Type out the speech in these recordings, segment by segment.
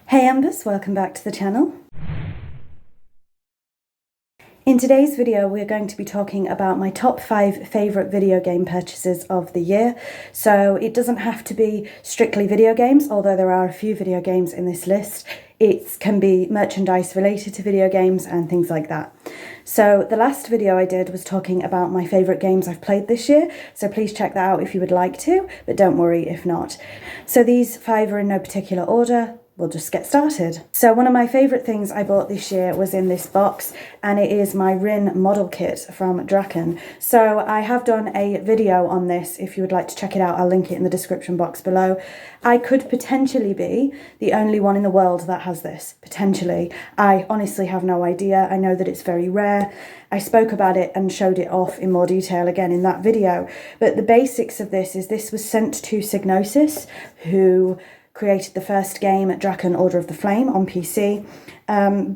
Hey EMbers, welcome back to the channel. In today's video, we're going to be talking about my top 5 favourite video game purchases of the year. So it doesn't have to be strictly video games, although there are a few video games in this list. It can be merchandise related to video games and things like that. So the last video I did was talking about my favourite games I've played this year, so please check that out if you would like to, but don't worry if not. So these 5 are in no particular order. We'll just get started. So one of my favourite things I bought this year was in this box, and it is my Rin model kit from Draken. So I have done a video on this. If you would like to check it out, I'll link it in the description box below. I could potentially be the only one in the world that has this, potentially. I honestly have no idea. I know that it's very rare. I spoke about it and showed it off in more detail again in that video. But the basics of this is this was sent to Psygnosis, who created the first game, Draken Order of the Flame, on PC,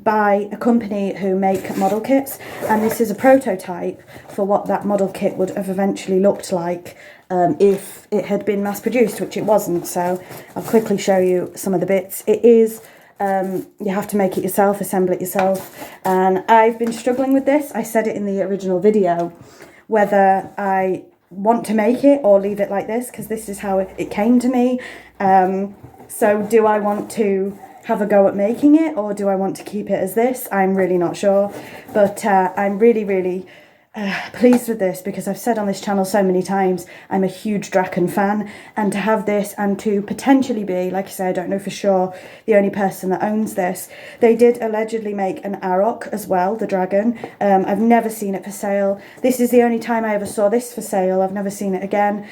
by a company who make model kits, and this is a prototype for what that model kit would have eventually looked like if it had been mass produced, which it wasn't. So I'll quickly show you some of the bits. It is, you have to make it yourself, assemble it yourself, and I've been struggling with this. I said it in the original video, whether I want to make it or leave it like this, because this is how it came to me. So do I want to have a go at making it, or do I want to keep it as this? I'm really not sure, but I'm really pleased with this, because I've said on this channel so many times I'm a huge Draken fan, and to have this and to potentially be, like I say, I don't know for sure, the only person that owns this. They did allegedly make an Arok as well, the dragon. I've never seen it for sale. This is the only time I ever saw this for sale. I've never seen it again.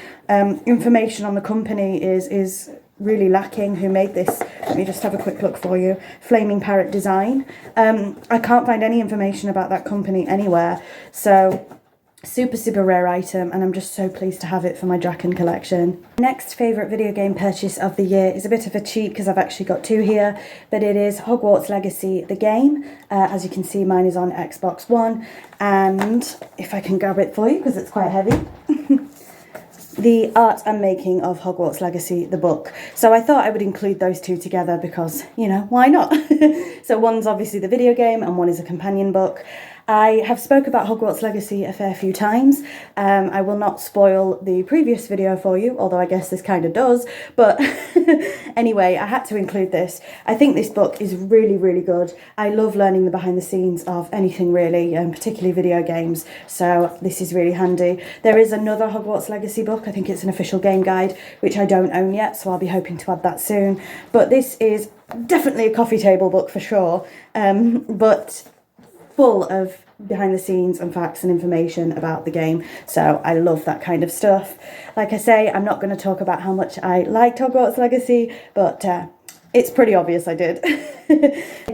Information on the company is really lacking. Who made this? Let me just have a quick look for you. Flaming Parrot Design. I can't find any information about that company anywhere. So super rare item, and I'm just so pleased to have it for my Draken collection. Next favourite video game purchase of the year is a bit of a cheat, because I've actually got 2 here, but it is Hogwarts Legacy, the game. As you can see, mine is on Xbox One, and if I can grab it for you, because it's quite heavy. The Art and Making of Hogwarts Legacy, the book. So I thought I would include those 2 together because, you know, why not? So one's obviously the video game and one is a companion book. I have spoke about Hogwarts Legacy a fair few times. I will not spoil the previous video for you, although I guess this kind of does. But anyway, I had to include this. I think this book is really good. I love learning the behind the scenes of anything really, particularly video games. So this is really handy. There is another Hogwarts Legacy book. I think it's an official game guide, which I don't own yet, so I'll be hoping to add that soon. But this is definitely a coffee table book for sure. But full of behind the scenes and facts and information about the game, so I love that kind of stuff. Like I say, I'm not going to talk about how much I liked Hogwarts Legacy, but it's pretty obvious I did.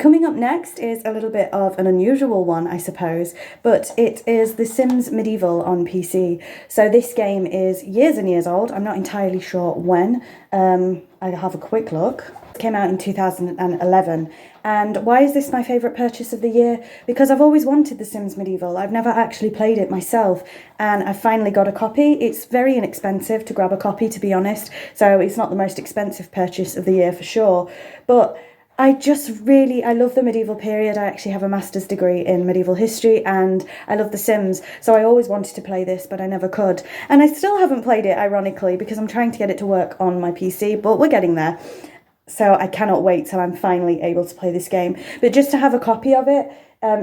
Coming up next is a little bit of an unusual one, I suppose, but it is The Sims Medieval on PC. So this game is years and years old. I'm not entirely sure when. I'll have a quick look. It came out in 2011. And why is this my favourite purchase of the year? Because I've always wanted The Sims Medieval. I've never actually played it myself, and I finally got a copy. It's very inexpensive to grab a copy, to be honest, so it's not the most expensive purchase of the year for sure. But I love the medieval period. I actually have a master's degree in medieval history, and I love The Sims, so I always wanted to play this, but I never could. And I still haven't played it, ironically, because I'm trying to get it to work on my PC, but we're getting there. So I cannot wait till I'm finally able to play this game. But just to have a copy of it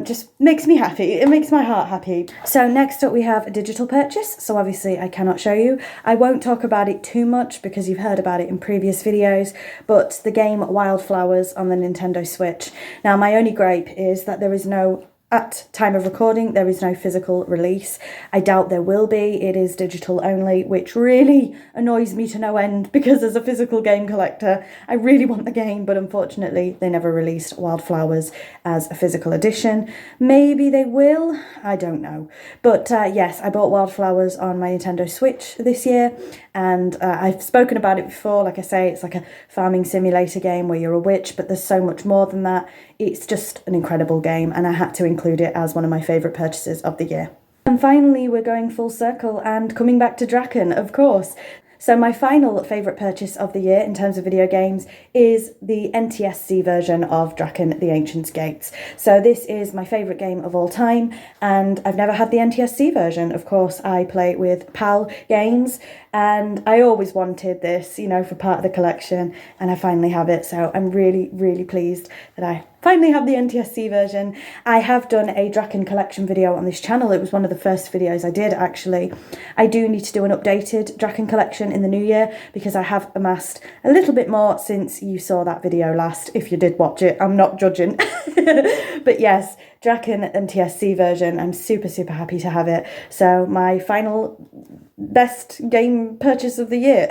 just makes me happy. It makes my heart happy. So next up we have a digital purchase. So obviously I cannot show you. I won't talk about it too much because you've heard about it in previous videos. But the game Wildflowers on the Nintendo Switch. Now my only gripe is that there is no At time of recording, there is no physical release. I doubt there will be. It is digital only, which really annoys me to no end, because as a physical game collector, I really want the game, but unfortunately they never released Wildflowers as a physical edition. Maybe they will, I don't know. But yes, I bought Wildflowers on my Nintendo Switch this year, and I've spoken about it before. Like I say, it's like a farming simulator game where you're a witch, but there's so much more than that. It's just an incredible game, and I had to include it as one of my favourite purchases of the year. And finally, we're going full circle and coming back to Draken, of course. So my final favourite purchase of the year in terms of video games is the NTSC version of Draken the Ancient Gates. So this is my favourite game of all time, and I've never had the NTSC version. Of course, I play with PAL Games, and I always wanted this, you know, for part of the collection, and I finally have it. So I'm really, really pleased that I finally have the NTSC version. I have done a Draken collection video on this channel. It was one of the first videos I did, actually. I do need to do an updated Draken collection in the new year because I have amassed a little bit more since you saw that video last, if you did watch it. I'm not judging. But yes, Draken NTSC version, I'm super, super happy to have it. So my final best game purchase of the year.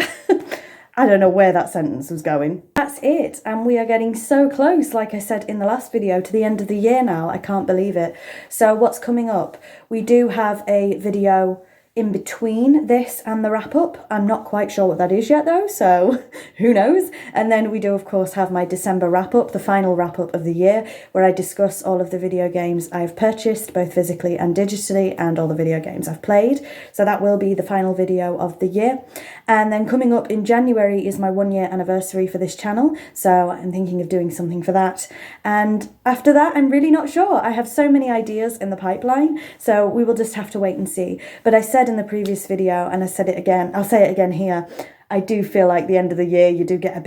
I don't know where that sentence was going. That's it, and we are getting so close, like I said in the last video, to the end of the year now. I can't believe it. So what's coming up? We do have a video in between this and the wrap up. I'm not quite sure what that is yet though, so who knows? And then we do of course have my December wrap up, the final wrap up of the year, where I discuss all of the video games I've purchased, both physically and digitally, and all the video games I've played. So that will be the final video of the year. And then coming up in January is my 1 year anniversary for this channel, so I'm thinking of doing something for that. And after that, I'm really not sure. I have so many ideas in the pipeline, so we will just have to wait and see. But I said in the previous video, and I said it again, I'll say it again here, I do feel like the end of the year you do get a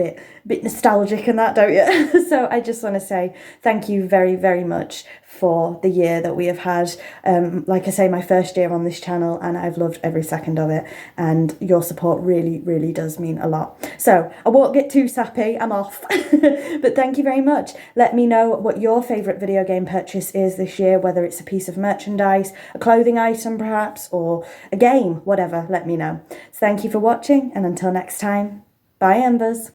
bit nostalgic and that, don't you? So I just want to say thank you very, very much for the year that we have had. Like I say, my first year on this channel, and I've loved every second of it, and your support really, really does mean a lot. So I won't get too sappy, I'm off. But thank you very much. Let me know what your favourite video game purchase is this year, whether it's a piece of merchandise, a clothing item perhaps, or a game, whatever, let me know. So thank you for watching, and until next time, bye Embers.